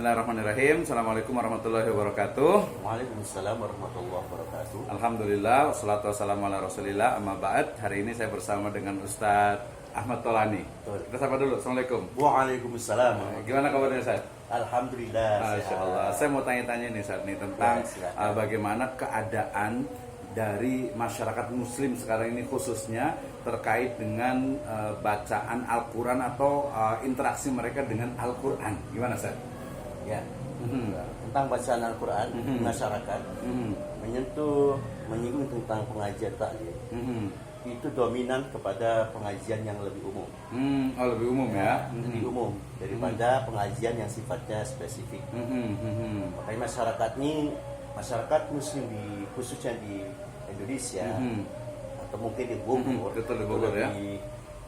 Bismillahirrahmanirrahim. Assalamualaikum warahmatullahi wabarakatuh. Waalaikumsalam warahmatullahi wabarakatuh. Alhamdulillah, wassalatu wassalamu ala rasulillah, amma ba'd. Hari ini saya bersama dengan Ustadz Ahmad Tholani. Kita sapa dulu, Assalamualaikum. Waalaikumsalam. Gimana kabarnya, Ustadz? Alhamdulillah. Masya Allah. Saya mau tanya-tanya nih, Ustadz, nih tentang bagaimana keadaan dari masyarakat muslim sekarang ini, khususnya terkait dengan bacaan Al-Quran atau interaksi mereka dengan Al-Quran. Gimana, Ustadz? Ya. Tentang bacaan Al-Quran di masyarakat, menyinggung tentang pengajian taklim. Itu dominan kepada pengajian yang lebih umum. Oh, lebih umum ya? Lebih umum daripada pengajian yang sifatnya spesifik. Makanya masyarakat muslim khususnya di Indonesia atau mungkin di Bogor,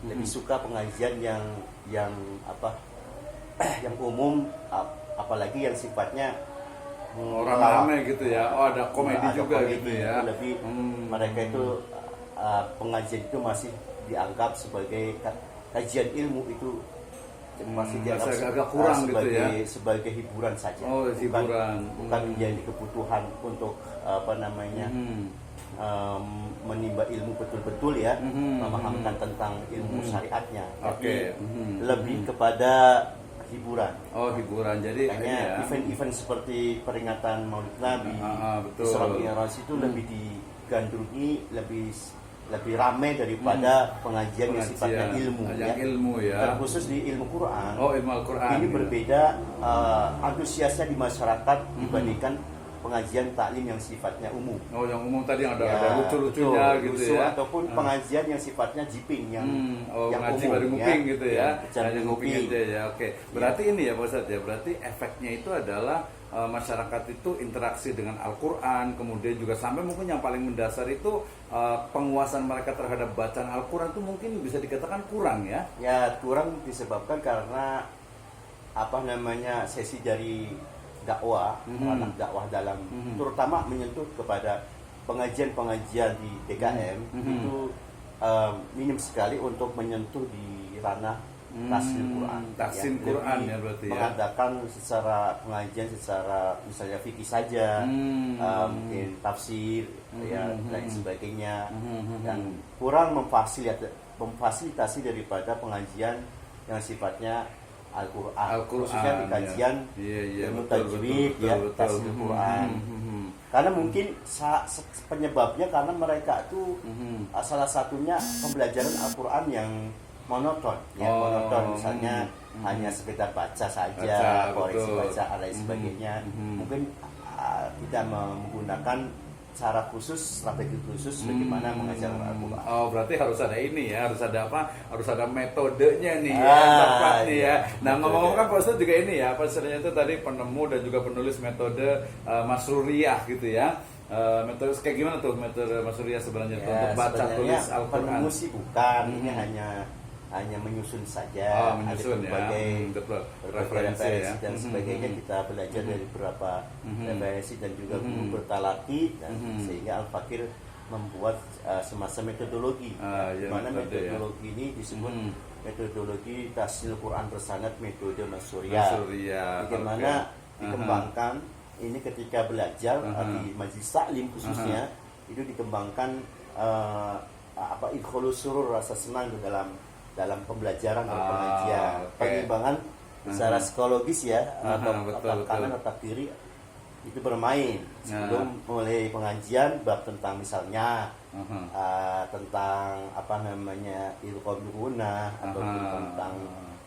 lebih suka pengajian yang yang umum, apalagi yang sifatnya ramai gitu ya. Oh, ada komedi juga gitu ya. Lebih mereka itu pengajian itu masih dianggap sebagai kajian ilmu, itu masih dianggap agak kurang sebagai, gitu ya. Sebagai hiburan saja. Oh, hiburan. Bukan menjadi kebutuhan untuk menimba ilmu betul-betul ya, memahamkan tentang ilmu syariatnya. Tapi lebih kepada hiburan. Oh, hiburan. Jadi makanya event-event seperti peringatan Maulid Nabi, Isra Mi'raj itu lebih digandrungi, lebih ramai daripada pengajian yang sifatnya ilmu ya. Terkhusus di ilmu Quran. Oh, ilmu Al-Quran. Ini berbeda antusiasnya di masyarakat dibandingkan pengajian taklim yang sifatnya umum. Oh, yang umum tadi yang ada lucu-lucunya gitu ya. Ataupun pengajian yang sifatnya jiping yang ngaji umum, baru nguping ya, gitu ya. Ngaji nguping gitu ya. Oke. Berarti ini ya Pak Ustadz ya. Berarti efeknya itu adalah masyarakat itu interaksi dengan Al-Quran, kemudian juga sampai mungkin yang paling mendasar itu penguasaan mereka terhadap bacaan Al-Quran itu mungkin bisa dikatakan kurang ya. Ya, kurang disebabkan karena sesi dari dakwah, anak dakwah dalam terutama menyentuh kepada pengajian-pengajian di DKM itu minim sekali untuk menyentuh di ranah tafsir Quran. Tafsir Quran ya berarti ya. Mengadakan secara pengajian secara misalnya fikih saja, mungkin tafsir ya dan sebagainya, dan kurang memfasilitasi daripada pengajian yang sifatnya Al-Quran, khususnya di kajian ilmu tajwid ya, tafsir Quran. Karena mungkin penyebabnya karena mereka itu salah satunya pembelajaran Al-Quran yang monoton, monoton misalnya hanya sekedar baca saja, koreksi baca dan sebagainya. Mungkin tidak menggunakan cara khusus, strategi khusus bagaimana mengajar Al-Quran. Oh, berarti harus ada ini ya, harus ada harus ada metodenya nih ya, tepat nih ya. Nah, ngomong-ngomong kan Pak Ustadz juga ini ya, Pak Ustadz itu tadi penemu dan juga penulis metode Masruriyah gitu ya. Metode kayak gimana tuh metode Masruriyah sebenarnya untuk baca tulis Al-Quran? Penemu sih bukan, ini hanya menyusun saja, menyusun ada referensi ya. dan sebagainya. Kita belajar dari beberapa referensi dan juga guru bertalaki, dan sehingga Al-Fakir membuat semacam metodologi, di mana metodologi ini disebut metodologi tafsir Quran bersanad metode Masruriyah. Bagaimana dikembangkan ini ketika belajar di majelis taklim khususnya, itu dikembangkan idkholus surur, rasa senang dalam pembelajaran dan pengajian, pengembangan secara psikologis ya, atau kanan atau kiri itu bermain sebelum mulai pengajian bab tentang misalnya tentang ilqam guna atau tentang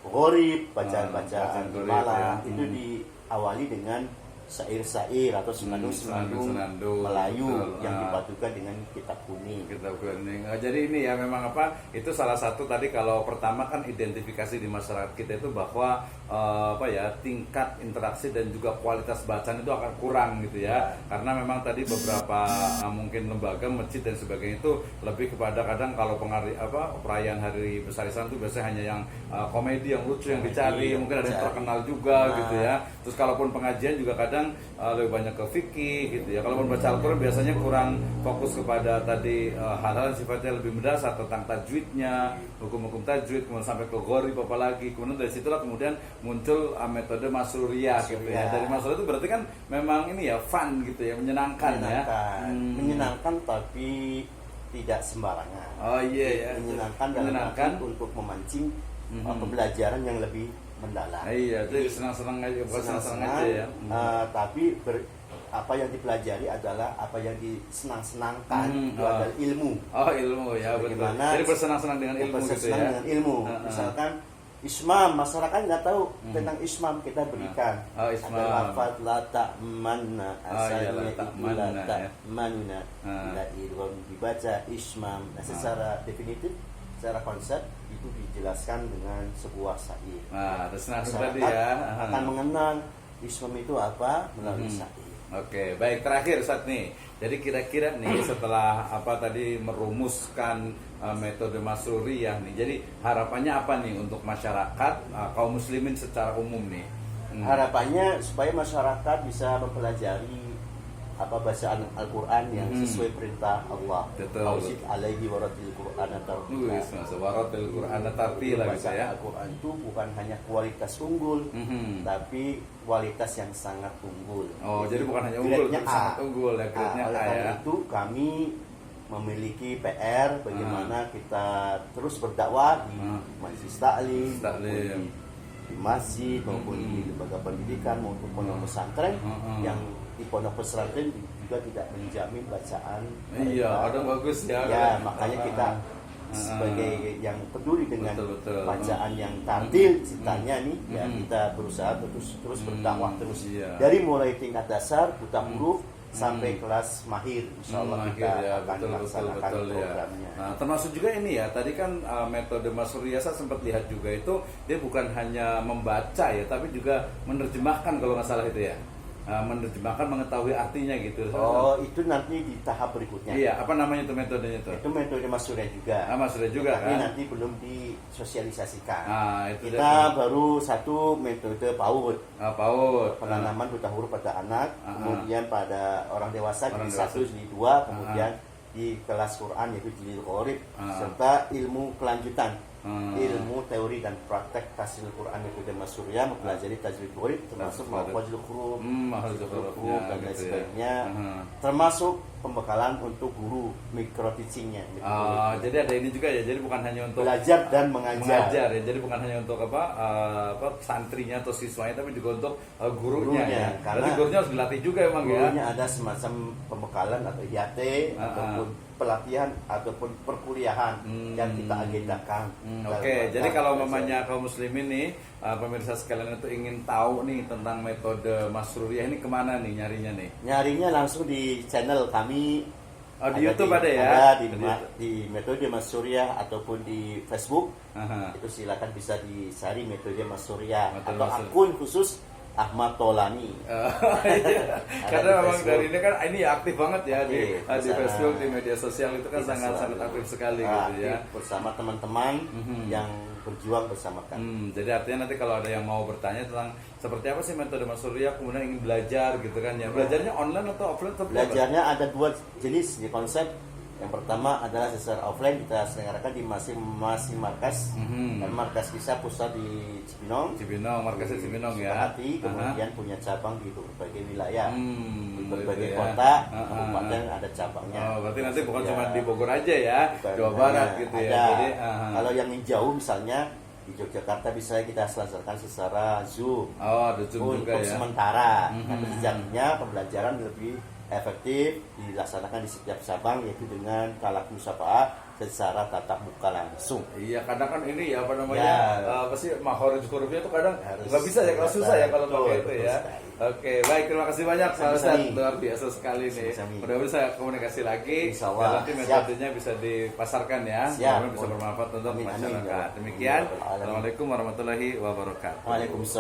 gharib, bacaan-bacaan malam itu diawali dengan syair-syair atau senandung Melayu yang dipadukan dengan kitab kuning. Jadi ini ya memang itu salah satu tadi kalau pertama kan identifikasi di masyarakat kita itu bahwa tingkat interaksi dan juga kualitas bacaan itu akan kurang gitu ya. Karena memang tadi beberapa mungkin lembaga, masjid dan sebagainya itu lebih kepada kadang kalau perayaan hari besar Islam itu biasanya hanya yang komedi yang lucu yang dicari, mungkin ada yang terkenal juga gitu ya. Terus kalaupun pengajian juga kadang kadang lebih banyak ke fikih gitu ya. Kalau membaca Al-Quran biasanya kurang fokus kepada tadi hal-hal yang sifatnya lebih mendasar tentang tajwidnya, hukum-hukum tajwid, kemudian sampai ke gharib apalagi. Kemudian dari situlah kemudian muncul metode Masruriyah gitu ya. Dari Masruriyah itu berarti kan memang ini ya fun gitu ya, menyenangkan ya. Menyenangkan tapi tidak sembarangan. Oh iya ya. Menyenangkan dalam arti untuk memancing pembelajaran yang lebih mendalam. Iya, itu senang-senang aja, bukan senang-senang aja ya. Tapi apa yang dipelajari adalah apa yang disenang-senangkan, itu adalah ilmu. Oh ilmu ya, betul. Jadi bersenang-senang dengan ilmu gitu ya. Dengan ilmu. Misalkan Ismam, masyarakat nggak tahu tentang Ismam, kita berikan. Ismam. Ada lafaz la ta'manna, asalnya la itu la ta'manna, ta'manna, la idgham dibaca Ismam. Nah, secara definitif, secara konsep itu dijelaskan dengan sebuah syair. Terus tadi ya akan mengenal Ismam itu apa melalui syair. Oke, baik, terakhir Ustaz nih. Jadi kira-kira nih setelah apa tadi merumuskan metode Masruriyah nih. Jadi harapannya apa nih untuk masyarakat kaum muslimin secara umum nih? Harapannya supaya masyarakat bisa mempelajari apa bacaan Al-Quran yang sesuai perintah Allah. Ausid alaihi waratil Quran tartila. Waratil Quran tartila gitu ya. Al-Quran itu bukan hanya kualitas unggul, tapi kualitas yang sangat unggul. Jadi bukan hanya unggul, tapi sangat unggul ya, grade-nya A ya. Itu kami memiliki PR bagaimana kita terus berdakwah di majelis taklim, di masjid maupun di lembaga pendidikan maupun pondok pesantren yang di pondok pesantren juga tidak menjamin bacaan. Iya, ada bagus ya. Ya, makanya kita sebagai yang peduli dengan bacaan yang tartil ceritanya nih, ya kita berusaha terus berdakwah terus dari mulai tingkat dasar buta huruf sampai kelas mahir, insyaallah kita akan melaksanakan programnya. Nah, termasuk juga ini ya, tadi kan metode Masruriyah saya sempat lihat juga itu dia bukan hanya membaca ya, tapi juga menerjemahkan kalau nggak salah itu ya. Menerjemahkan, mengetahui artinya gitu. Itu nanti di tahap berikutnya. Iya, apa namanya itu metodenya itu? Itu metode Masruriyah juga. Masruriyah juga tapi kan? nanti belum disosialisasikan. Itu kita baru satu metode PAUD. PAUD. Penanaman buta huruf pada anak, kemudian pada orang dewasa di 1, di 2, kemudian di kelas Quran yaitu jilid gharib, serta ilmu kelanjutan. Ilmu teori dan praktek tafsir Quran metode Masruriyah, mempelajari tajwid gharib termasuk mafhumul huruf, dan lain sebagainya, termasuk pembekalan untuk guru micro teachingnya. Jadi ada ini juga ya, jadi bukan hanya untuk belajar dan mengajar ya, jadi bukan hanya untuk santrinya atau siswanya, tapi juga untuk gurunya ya. Karena gurunya harus dilatih juga emang ya. Gurunya ada semacam pembekalan atau IAT ataupun pelatihan ataupun perkuliahan yang kita agendakan. Jadi kalau mamanya kaum muslimin nih, pemirsa sekalian itu ingin tahu nih tentang metode Masruriyah ini kemana nih nyarinya nih? Nyarinya langsung di channel kami. Di YouTube ada ya? Ada di metode Masruriyah ataupun di Facebook. Itu silakan bisa dicari metode Masruriyah atau akun khusus Ahmad Tolani. Karena memang dari ini kan ini aktif banget ya di Facebook, di media sosial itu kan sangat aktif sekali gitu ya. Bersama teman-teman yang berjuang bersama kami. Jadi artinya nanti kalau ada yang mau bertanya tentang seperti apa sih metode Masruriyah, kemudian ingin belajar gitu kan ya. Belajarnya online atau offline? Belajarnya ada 2 jenis di konsep. Yang pertama adalah secara offline, kita selenggarakan di masing-masing markas. Dan markas kita pusat di Cibinong, markasnya Cibinong ya. Kemudian punya cabang di berbagai wilayah, di berbagai kota, kabupaten ada cabangnya. Berarti nanti bukan cuma di Bogor aja ya, Jawa Barat gitu ya. Jadi, kalau yang jauh misalnya di Yogyakarta bisa kita selenggarakan secara Zoom. Ada Zoom juga ya. Untuk sementara, tapi sejatinya pembelajaran lebih efektif dilaksanakan di setiap cabang, yaitu dengan kalak musyafaah secara tatap muka langsung. Iya, kadang kan ini ya apa namanya apa sih mahorij hurufnya itu kadang nggak bisa ya, kalau susah ya kalau pakai itu ya. Oke, baik, terima kasih banyak Pak Ustaz, luar biasa sekali nih. Mudah-mudahan saya komunikasi lagi dan nanti metodenya bisa dipasarkan ya, mudah-mudahan bisa bermanfaat untuk masyarakat. Demikian, assalamualaikum warahmatullahi wabarakatuh. Waalaikumsalam.